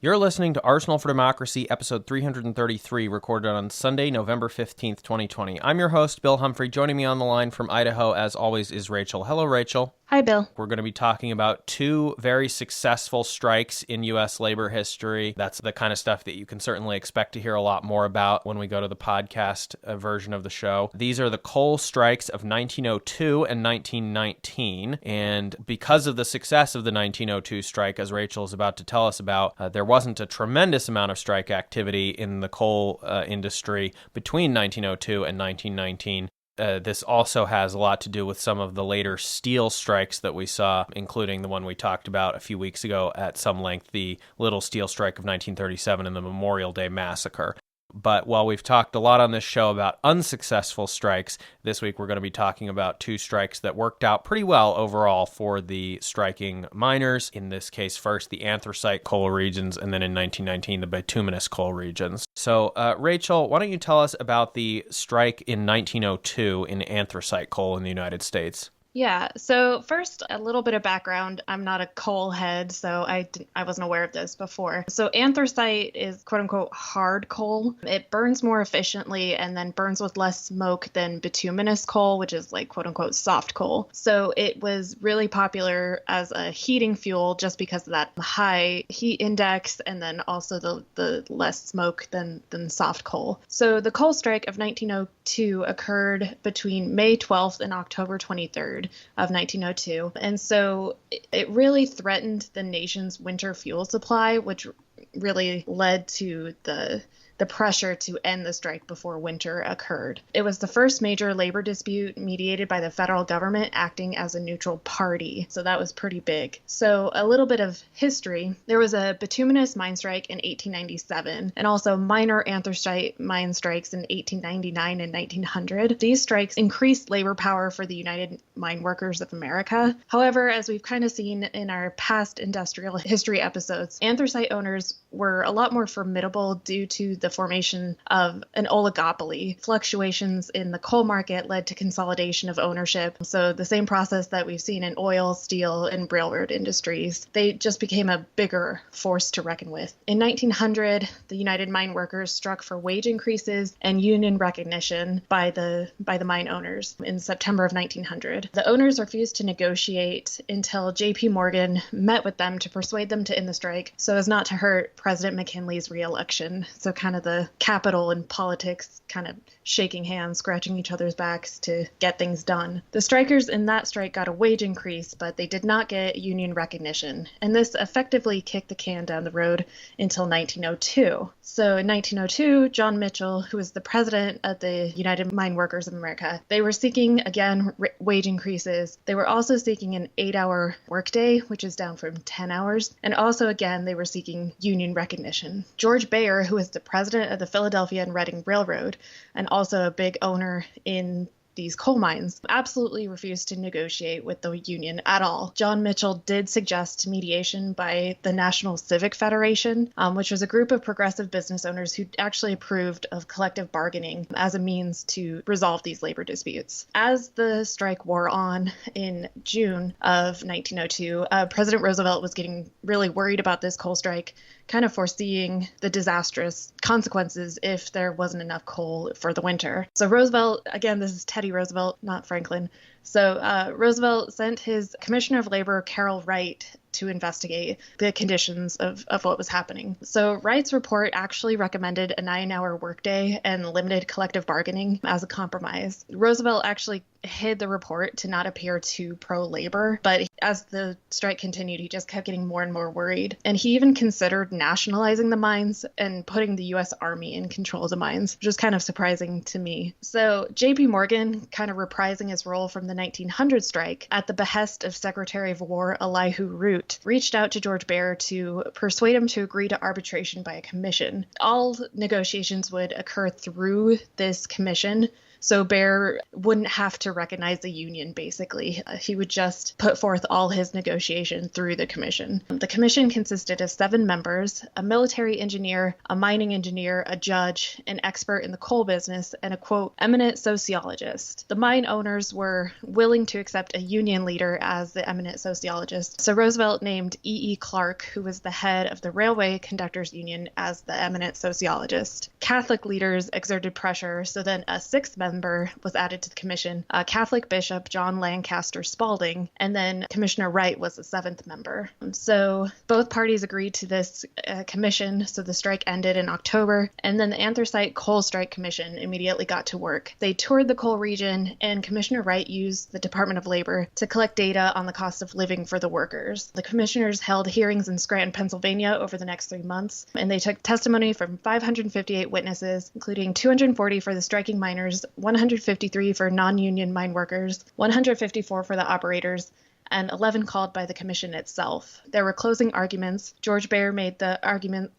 You're listening to Arsenal for Democracy, episode 333, recorded on Sunday, November 15th, 2020. I'm your host, Bill Humphrey. Joining me on the line from Idaho, as always, is Rachel. Hello, Rachel. Hi, Bill. We're going to be talking about two very successful strikes in U.S. labor history. That's the kind of stuff that you can certainly expect to hear a lot more about when we go to the podcast version of the show. These are the coal strikes of 1902 and 1919. And because of the success of the 1902 strike, as Rachel is about to tell us about, there wasn't a tremendous amount of strike activity in the coal industry between 1902 and 1919. This also has a lot to do with some of the later steel strikes that we saw, including the one we talked about a few weeks ago at some length, the Little Steel Strike of 1937 and the Memorial Day Massacre. But while we've talked a lot on this show about unsuccessful strikes, this week we're going to be talking about two strikes that worked out pretty well overall for the striking miners. In this case, first the anthracite coal regions, and then in 1919, the bituminous coal regions. So, Rachel, why don't you tell us about the strike in 1902 in anthracite coal in the United States? Yeah, so first, a little bit of background. I'm not a coal head, so I wasn't aware of this before. So anthracite is quote-unquote hard coal. It burns more efficiently and then burns with less smoke than bituminous coal, which is like quote-unquote soft coal. So it was really popular as a heating fuel just because of that high heat index and then also the less smoke than soft coal. So the coal strike of 1902 occurred between May 12th and October 23rd. Of 1902. And so it really threatened the nation's winter fuel supply, which really led to the pressure to end the strike before winter occurred. It was the first major labor dispute mediated by the federal government acting as a neutral party. So that was pretty big. So a little bit of history. There was a bituminous mine strike in 1897 and also minor anthracite mine strikes in 1899 and 1900. These strikes increased labor power for the United Mine Workers of America. However, as we've kind of seen in our past industrial history episodes, anthracite owners were a lot more formidable due to the formation of an oligopoly. Fluctuations in the coal market led to consolidation of ownership. So the same process that we've seen in oil, steel, and railroad industries. They just became a bigger force to reckon with. In 1900, the United Mine Workers struck for wage increases and union recognition by the mine owners in September of 1900. The owners refused to negotiate until J.P. Morgan met with them to persuade them to end the strike so as not to hurt President McKinley's re-election. So kind of the capital and politics kind of shaking hands, scratching each other's backs to get things done. The strikers in that strike got a wage increase, but they did not get union recognition. And this effectively kicked the can down the road until 1902. So in 1902, John Mitchell, who was the president of the United Mine Workers of America, they were seeking, again, wage increases. They were also seeking an 8-hour workday, which is down from 10 hours. And also, again, they were seeking union recognition. George Bayer, who was the president of the Philadelphia and Reading Railroad, and also a big owner in these coal mines, absolutely refused to negotiate with the union at all. John Mitchell did suggest mediation by the National Civic Federation, which was a group of progressive business owners who actually approved of collective bargaining as a means to resolve these labor disputes. As the strike wore on in June of 1902, President Roosevelt was getting really worried about this coal strike, kind of foreseeing the disastrous consequences if there wasn't enough coal for the winter. So Roosevelt, again, this is Teddy Roosevelt, not Franklin. So Roosevelt sent his Commissioner of Labor, Carroll Wright, to investigate the conditions of what was happening. So Wright's report actually recommended a 9-hour workday and limited collective bargaining as a compromise. Roosevelt actually hid the report to not appear too pro-labor, but as the strike continued, he just kept getting more and more worried. And he even considered nationalizing the mines and putting the U.S. Army in control of the mines, which is kind of surprising to me. So J.P. Morgan, kind of reprising his role from the 1900 strike, at the behest of Secretary of War Elihu Root, reached out to George Bayer to persuade him to agree to arbitration by a commission. All negotiations would occur through this commission, So Baer wouldn't have to recognize the union, basically. He would just put forth all his negotiation through the commission. The commission consisted of 7 members, a military engineer, a mining engineer, a judge, an expert in the coal business, and a, quote, eminent sociologist. The mine owners were willing to accept a union leader as the eminent sociologist. So Roosevelt named E. E. Clark, who was the head of the Railway Conductors Union, as the eminent sociologist. Catholic leaders exerted pressure, so then a 6th member was added to the commission, a Catholic bishop, John Lancaster Spalding, and then Commissioner Wright was the 7th member. So both parties agreed to this commission, so the strike ended in October, and then the Anthracite Coal Strike Commission immediately got to work. They toured the coal region, and Commissioner Wright used the Department of Labor to collect data on the cost of living for the workers. The commissioners held hearings in Scranton, Pennsylvania over the next 3 months, and they took testimony from 558 witnesses, including 240 for the striking miners, 153 for non-union mine workers, 154 for the operators, and 11 called by the commission itself. There were closing arguments. George Baer made the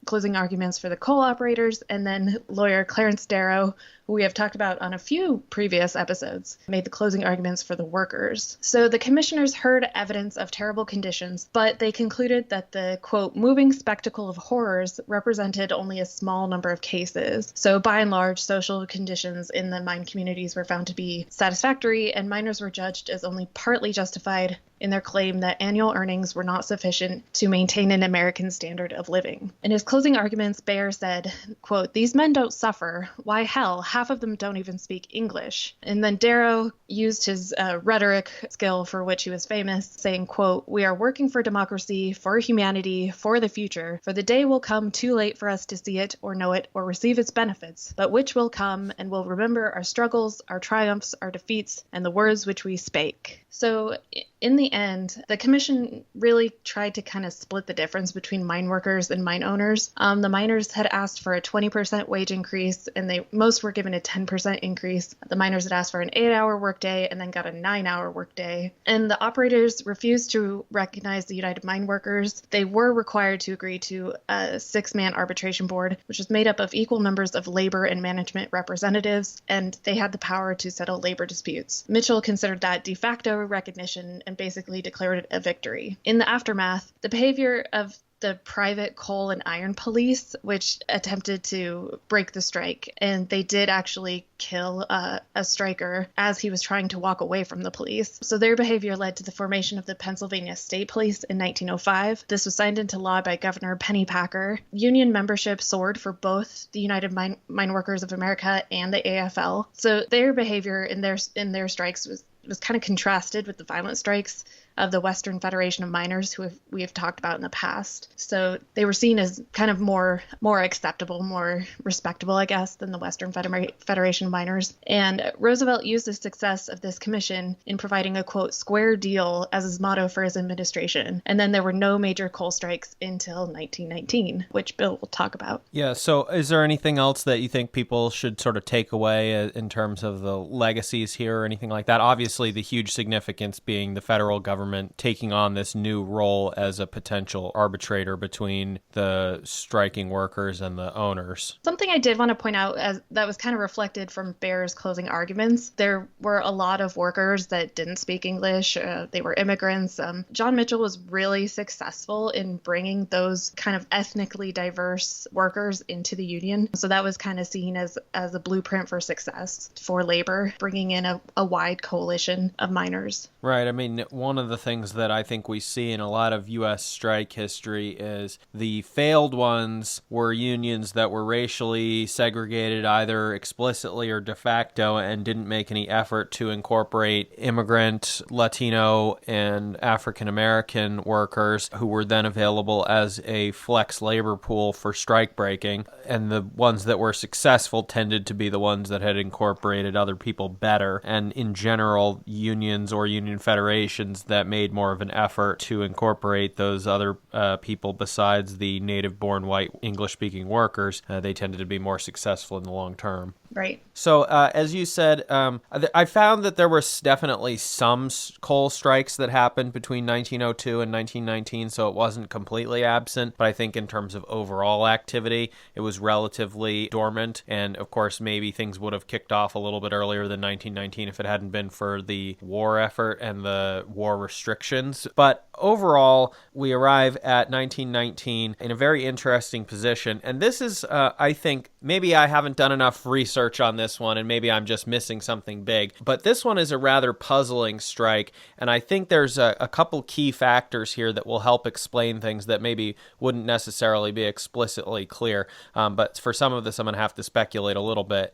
closing arguments for the coal operators, and then lawyer Clarence Darrow, who we have talked about on a few previous episodes, made the closing arguments for the workers. So the commissioners heard evidence of terrible conditions, but they concluded that the, quote, moving spectacle of horrors represented only a small number of cases. So by and large, social conditions in the mine communities were found to be satisfactory, and miners were judged as only partly justified in their claim that annual earnings were not sufficient to maintain an American standard of living. In his closing arguments, Baer said, quote, these men don't suffer. Why hell, half of them don't even speak English. And then Darrow used his rhetoric skill for which he was famous, saying, quote, we are working for democracy, for humanity, for the future, for the day will come too late for us to see it or know it or receive its benefits, but which will come and will remember our struggles, our triumphs, our defeats, and the words which we spake. So in the end, the commission really tried to kind of split the difference between mine workers and mine owners. The miners had asked for a 20% wage increase, and most were given a 10% increase. The miners had asked for an 8-hour workday and then got a 9-hour workday. And the operators refused to recognize the United Mine Workers. They were required to agree to a 6-man arbitration board, which was made up of equal numbers of labor and management representatives, and they had the power to settle labor disputes. Mitchell considered that de facto recognition and basically declared it a victory. In the aftermath, the behavior of the private coal and iron police, which attempted to break the strike, and they did actually kill a striker as he was trying to walk away from the police. So their behavior led to the formation of the Pennsylvania State Police in 1905. This was signed into law by Governor Pennypacker. Union membership soared for both the United Mine Workers of America and the AFL. So their behavior in their strikes was kind of contrasted with the violent strikes of the Western Federation of Miners, who we have talked about in the past. So they were seen as kind of more acceptable, more respectable, I guess, than the Western Federation of Miners. And Roosevelt used the success of this commission in providing a, quote, square deal as his motto for his administration. And then there were no major coal strikes until 1919, which Bill will talk about. Yeah, so is there anything else that you think people should sort of take away in terms of the legacies here or anything like that? Obviously, the huge significance being the federal government taking on this new role as a potential arbitrator between the striking workers and the owners. Something I did want to point out as that was kind of reflected from Baer's closing arguments. There were a lot of workers that didn't speak English. They were immigrants. John Mitchell was really successful in bringing those kind of ethnically diverse workers into the union. So that was kind of seen as a blueprint for success for labor, bringing in a wide coalition of miners. Right. I mean, one of the things that I think we see in a lot of U.S. strike history is the failed ones were unions that were racially segregated either explicitly or de facto and didn't make any effort to incorporate immigrant, Latino, and African American workers who were then available as a flex labor pool for strike breaking. And the ones that were successful tended to be the ones that had incorporated other people better. And in general, unions or union federations that that made more of an effort to incorporate those other people besides the native-born white English-speaking workers, they tended to be more successful in the long term. Right. So, as you said, I found that there was definitely some coal strikes that happened between 1902 and 1919, so it wasn't completely absent. But I think in terms of overall activity, it was relatively dormant. And, of course, maybe things would have kicked off a little bit earlier than 1919 if it hadn't been for the war effort and the war restrictions. But overall, we arrive at 1919 in a very interesting position. And this is, I think, maybe I haven't done enough research on this one, and maybe I'm just missing something big. But this one is a rather puzzling strike, and I think there's a couple key factors here that will help explain things that maybe wouldn't necessarily be explicitly clear. But for some of this, I'm going to have to speculate a little bit.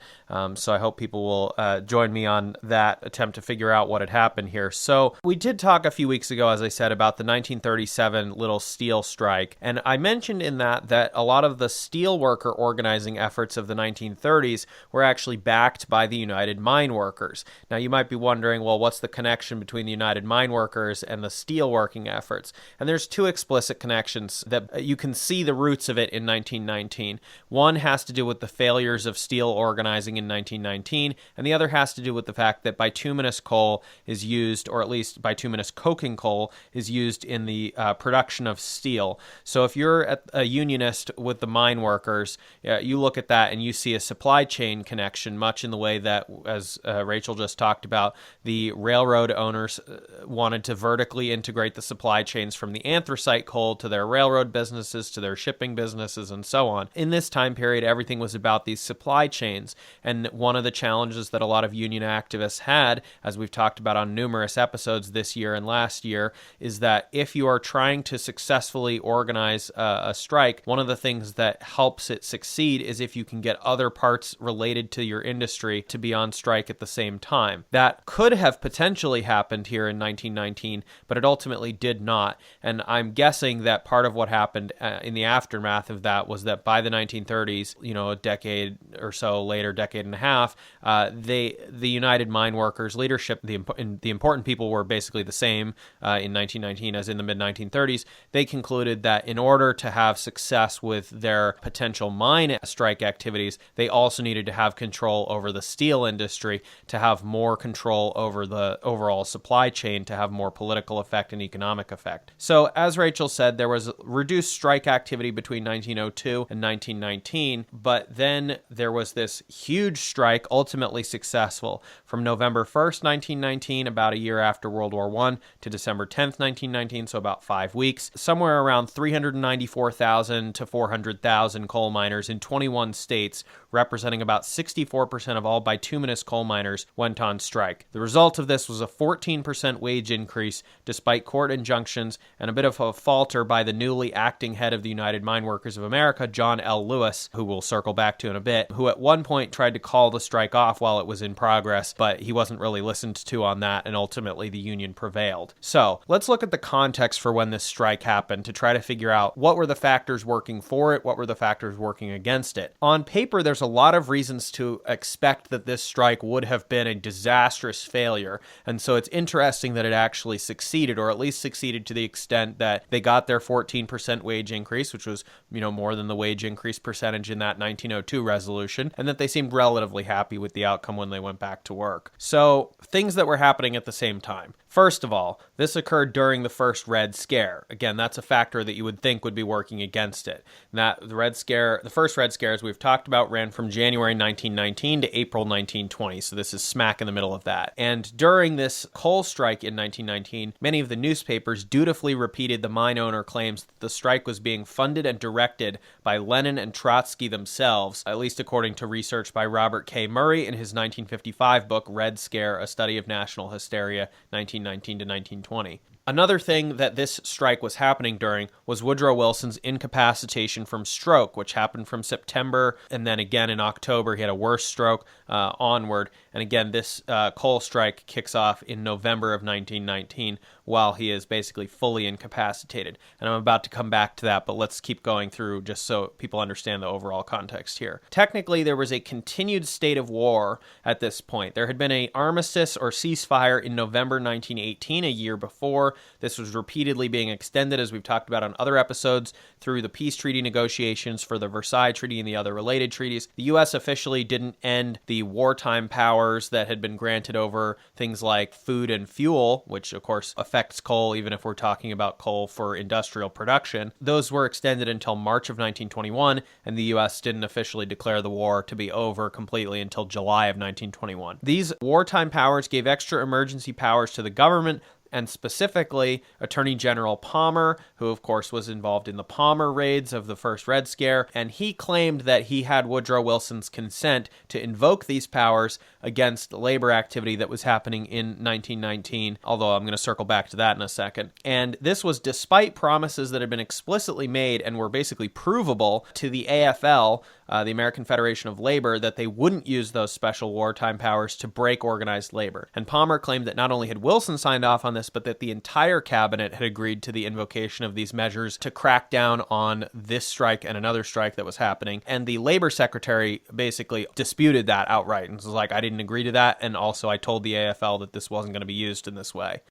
So I hope people will join me on that attempt to figure out what had happened here. So we did talk a few weeks ago, as I said, about the 1937 Little Steel Strike, and I mentioned in that a lot of the steel worker organizing efforts of the 1930s were actually backed by the United Mine Workers. Now, you might be wondering, well, what's the connection between the United Mine Workers and the steel working efforts? And there's two explicit connections that you can see the roots of it in 1919. One has to do with the failures of steel organizing in 1919, and the other has to do with the fact that bituminous coal is used, or at least bituminous coking coal is used in the production of steel. So if you're a unionist with the mine workers, you look at that and you see a supply chain connection, much in the way that, as Rachel just talked about, the railroad owners wanted to vertically integrate the supply chains from the anthracite coal to their railroad businesses, to their shipping businesses, and so on. In this time period, everything was about these supply chains, and one of the challenges that a lot of union activists had, as we've talked about on numerous episodes this year and last year, is that if you are trying to successfully organize a strike, one of the things that helps it succeed is if you can get other parts related to your industry to be on strike at the same time. That could have potentially happened here in 1919, but it ultimately did not. And I'm guessing that part of what happened in the aftermath of that was that by the 1930s, a decade or so later, decade and a half, the United Mine Workers leadership, the important people were basically the same in 1919 as in the mid-1930s. They concluded that in order to have success with their potential mine strike activities, they also needed to have control over the steel industry, to have more control over the overall supply chain, to have more political effect and economic effect. So, as Rachel said, there was reduced strike activity between 1902 and 1919, but then there was this huge strike, ultimately successful, from November 1st, 1919, about a year after World War I, to December 10th, 1919, so about 5 weeks. Somewhere around 394,000 to 400,000 coal miners in 21 states, representing about 64% of all bituminous coal miners, went on strike. The result of this was a 14% wage increase, despite court injunctions and a bit of a falter by the newly acting head of the United Mine Workers of America, John L. Lewis, who we'll circle back to in a bit, who at one point tried to call the strike off while it was in progress, but he wasn't really listened to on that, and ultimately the union prevailed. So, let's look at the context for when this strike happened to try to figure out what were the factors working for it, what were the factors working against it. On paper, there's a lot of reasons to expect that this strike would have been a disastrous failure, and so it's interesting that it actually succeeded, or at least succeeded to the extent that they got their 14% wage increase, which was, more than the wage increase percentage in that 1902 resolution, and that they seemed relatively happy with the outcome when they went back to work. So, things that were happening at the same time. First of all, this occurred during the first Red Scare. Again, that's a factor that you would think would be working against it. The first Red Scare, as we've talked about, ran from January 1919 to April 1920, so this is smack in the middle of that. And during this coal strike in 1919, many of the newspapers dutifully repeated the mine owner claims that the strike was being funded and directed by Lenin and Trotsky themselves, at least according to research by Robert K. Murray in his 1955 book, Red Scare, A Study of National Hysteria, 1919 to 1920. Another thing that this strike was happening during was Woodrow Wilson's incapacitation from stroke, which happened from September, and then again in October he had a worse stroke onward. And again, this coal strike kicks off in November of 1919 while he is basically fully incapacitated. And I'm about to come back to that, but let's keep going through just so people understand the overall context here. Technically, there was a continued state of war at this point. There had been an armistice or ceasefire in November 1918, a year before, This was repeatedly being extended, as we've talked about on other episodes, through the peace treaty negotiations for the Versailles Treaty and the other related treaties. The U.S. officially didn't end the wartime powers that had been granted over things like food and fuel, which of course affects coal, even if we're talking about coal for industrial production. Those were extended until March of 1921, and the U.S. didn't officially declare the war to be over completely until July of 1921. These wartime powers gave extra emergency powers to the government, and specifically Attorney General Palmer, who of course was involved in the Palmer raids of the first Red Scare, and he claimed that he had Woodrow Wilson's consent to invoke these powers against labor activity that was happening in 1919, although I'm going to circle back to that in a second. And this was despite promises that had been explicitly made and were basically provable to the AFL, the American Federation of Labor, that they wouldn't use those special wartime powers to break organized labor. And Palmer claimed that not only had Wilson signed off on this, but that the entire cabinet had agreed to the invocation of these measures to crack down on this strike and another strike that was happening. And the labor secretary basically disputed that outright and was like, I didn't agree to that. And also I told the AFL that this wasn't going to be used in this way.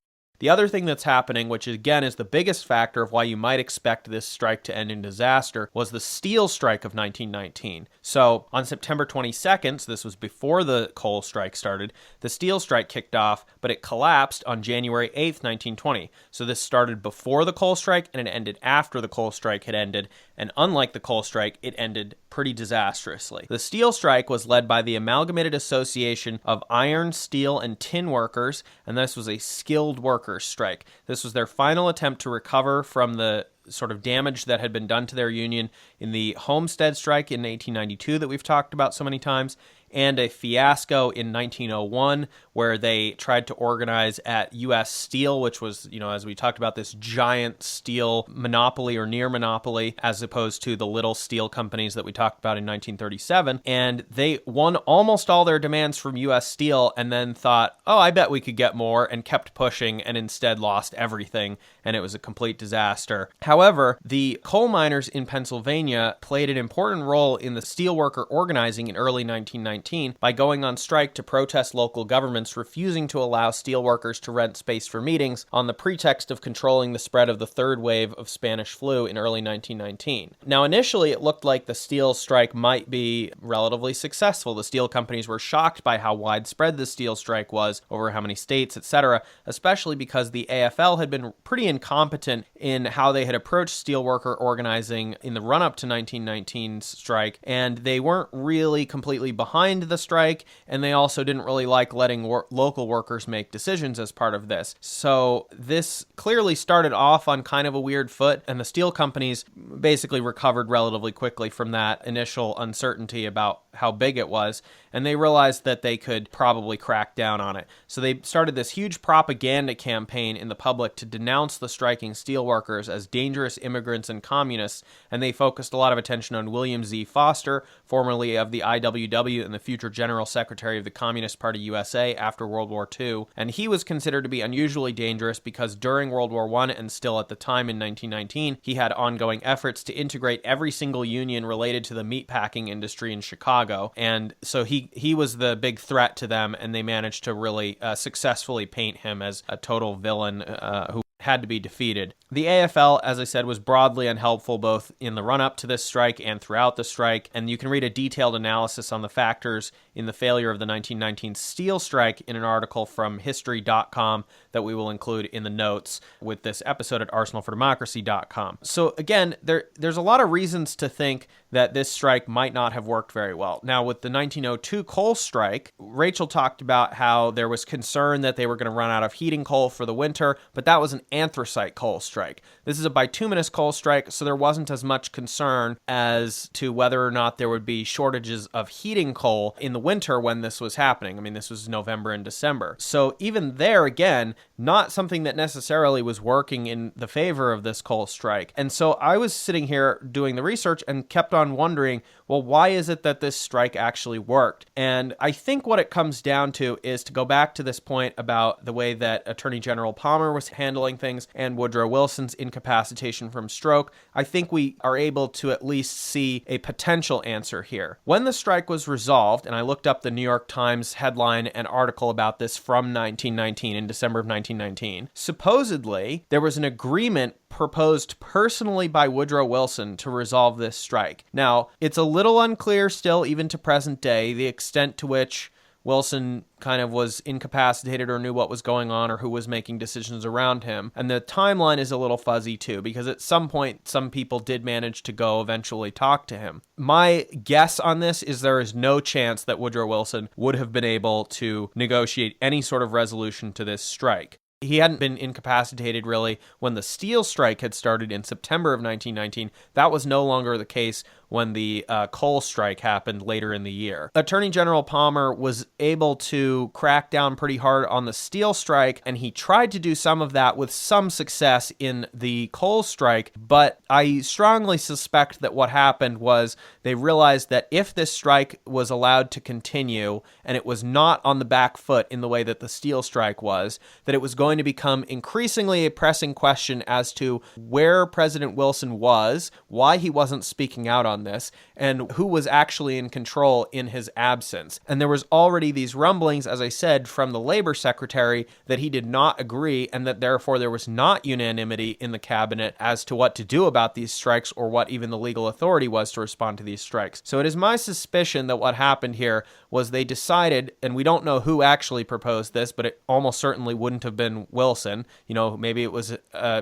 The other thing that's happening, which again is the biggest factor of why you might expect this strike to end in disaster, was the steel strike of 1919. So on September 22nd, so this was before the coal strike started, the steel strike kicked off, but it collapsed on January 8th, 1920. So this started before the coal strike and it ended after the coal strike had ended. And unlike the coal strike, it ended pretty disastrously. The steel strike was led by the Amalgamated Association of Iron, Steel, and Tin Workers, and this was a skilled workers strike. This was their final attempt to recover from the sort of damage that had been done to their union in the Homestead strike in 1892 that we've talked about so many times, and a fiasco in 1901 where they tried to organize at U.S. Steel, which was, as we talked about, this giant steel monopoly or near monopoly, as opposed to the little steel companies that we talked about in 1937. And they won almost all their demands from U.S. Steel and then thought, oh, I bet we could get more, and kept pushing and instead lost everything, and it was a complete disaster. However, the coal miners in Pennsylvania played an important role in the steelworker organizing in early 1919 by going on strike to protest local governments refusing to allow steelworkers to rent space for meetings on the pretext of controlling the spread of the third wave of Spanish flu in early 1919. Now, initially, it looked like the steel strike might be relatively successful. The steel companies were shocked by how widespread the steel strike was over how many states, etc., especially because the AFL had been pretty incompetent in how they had approached steelworker organizing in the run-up to 1919's strike, and they weren't really completely behind the strike, and they also didn't really like letting local workers make decisions as part of this. So this clearly started off on kind of a weird foot, and the steel companies basically recovered relatively quickly from that initial uncertainty about how big it was, and they realized that they could probably crack down on it. So they started this huge propaganda campaign in the public to denounce the striking steelworkers as dangerous immigrants and communists, and they focused a lot of attention on William Z. Foster, formerly of the IWW and the future General Secretary of the Communist Party USA after World War II, and he was considered to be unusually dangerous because during World War I and still at the time in 1919, he had ongoing efforts to integrate every single union related to the meatpacking industry in Chicago, and so he was the big threat to them, and they managed to really successfully paint him as a total villain who had to be defeated. The AFL, as I said, was broadly unhelpful both in the run-up to this strike and throughout the strike, and you can read a detailed analysis on the factors in the failure of the 1919 steel strike in an article from history.com that we will include in the notes with this episode at arsenalfordemocracy.com. So again, there's a lot of reasons to think that this strike might not have worked very well. Now, with the 1902 coal strike, Rachel talked about how there was concern that they were going to run out of heating coal for the winter, but that was an anthracite coal strike. This is a bituminous coal strike, so there wasn't as much concern as to whether or not there would be shortages of heating coal in the winter when this was happening. I mean, this was November and December. So even there, again, not something that necessarily was working in the favor of this coal strike. And so I was sitting here doing the research and kept on wondering, well, why is it that this strike actually worked? And I think what it comes down to is to go back to this point about the way that Attorney General Palmer was handling things and Woodrow Wilson's incapacitation from stroke, I think we are able to at least see a potential answer here. When the strike was resolved, and I looked up the New York Times headline and article about this from 1919, in December of 1919, supposedly there was an agreement proposed personally by Woodrow Wilson to resolve this strike. Now, it's a little unclear still, even to present day, the extent to which Wilson kind of was incapacitated or knew what was going on or who was making decisions around him. And the timeline is a little fuzzy too, because at some point, some people did manage to go eventually talk to him. My guess on this is there is no chance that Woodrow Wilson would have been able to negotiate any sort of resolution to this strike. He hadn't been incapacitated really when the steel strike had started in September of 1919. That was no longer the case when the coal strike happened later in the year. Attorney General Palmer was able to crack down pretty hard on the steel strike, and he tried to do some of that with some success in the coal strike, but I strongly suspect that what happened was they realized that if this strike was allowed to continue, and it was not on the back foot in the way that the steel strike was, that it was going to become increasingly a pressing question as to where President Wilson was, why he wasn't speaking out on this, and who was actually in control in his absence. And there was already these rumblings, as I said, from the Labor Secretary that he did not agree, and that therefore there was not unanimity in the cabinet as to what to do about these strikes or what even the legal authority was to respond to these strikes. So it is my suspicion that what happened here was they decided, and we don't know who actually proposed this, but it almost certainly wouldn't have been Wilson. You know, maybe it was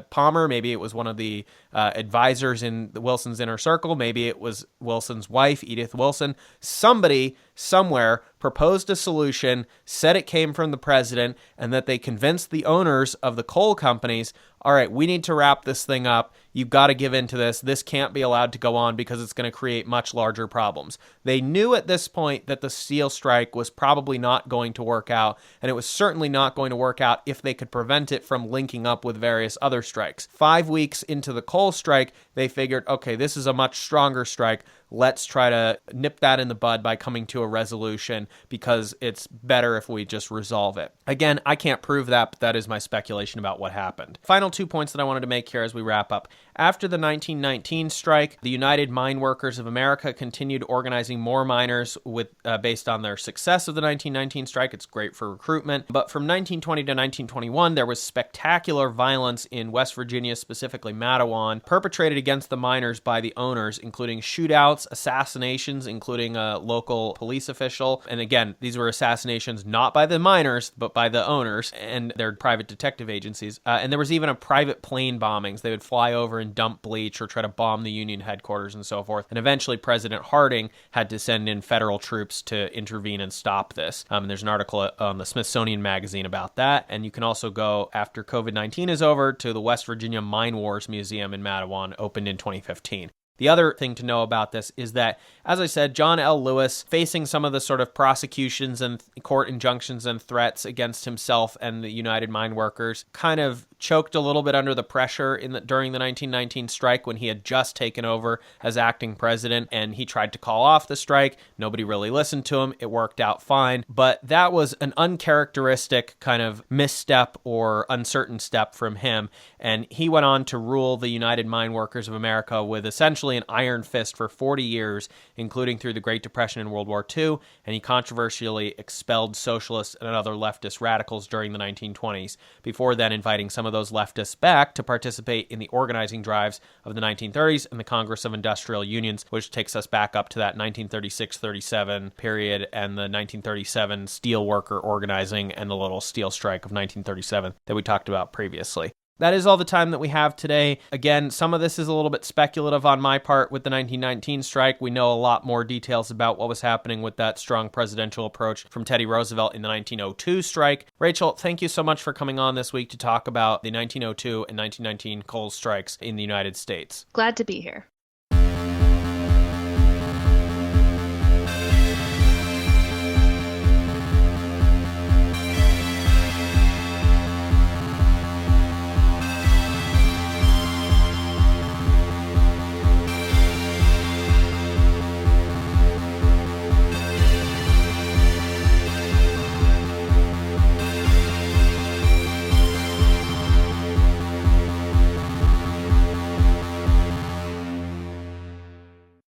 Palmer, maybe it was one of the advisors in Wilson's inner circle, maybe it was Wilson's wife, Edith Wilson. Somebody somewhere proposed a solution, said it came from the president, and that they convinced the owners of the coal companies, all right, we need to wrap this thing up. You've got to give in to this. This can't be allowed to go on because it's going to create much larger problems. They knew at this point that the steel strike was probably not going to work out, and it was certainly not going to work out if they could prevent it from linking up with various other strikes. 5 weeks into the coal strike, they figured, okay, this is a much stronger strike. Let's try to nip that in the bud by coming to a resolution because it's better if we just resolve it. Again, I can't prove that, but that is my speculation about what happened. Final 2 points that I wanted to make here as we wrap up. After the 1919 strike, the United Mine Workers of America continued organizing more miners based on their success of the 1919 strike. It's great for recruitment. But from 1920 to 1921, there was spectacular violence in West Virginia, specifically Mattawan, perpetrated against the miners by the owners, including shootouts, assassinations, including a local police official. And again, these were assassinations not by the miners, but by the owners and their private detective agencies. And there was even a private plane bombings. They would fly over and dump bleach or try to bomb the Union headquarters and so forth. And eventually President Harding had to send in federal troops to intervene and stop this. And there's an article on the Smithsonian Magazine about that. And you can also go, after COVID-19 is over, to the West Virginia Mine Wars Museum in Mattawan, opened in 2015. The other thing to know about this is that, as I said, John L. Lewis, facing some of the sort of prosecutions and court injunctions and threats against himself and the United Mine Workers, kind of choked a little bit under the pressure during the 1919 strike when he had just taken over as acting president, and he tried to call off the strike. Nobody really listened to him. It worked out fine, but that was an uncharacteristic kind of misstep or uncertain step from him, and he went on to rule the United Mine Workers of America with essentially an iron fist for 40 years, including through the Great Depression and World War II, and he controversially expelled socialists and other leftist radicals during the 1920s, before then inviting some of those leftists back to participate in the organizing drives of the 1930s and the Congress of Industrial Unions, which takes us back up to that 1936-37 period and the 1937 steel worker organizing and the little steel strike of 1937 that we talked about previously. That is all the time that we have today. Again, some of this is a little bit speculative on my part with the 1919 strike. We know a lot more details about what was happening with that strong presidential approach from Teddy Roosevelt in the 1902 strike. Rachel, thank you so much for coming on this week to talk about the 1902 and 1919 coal strikes in the United States. Glad to be here.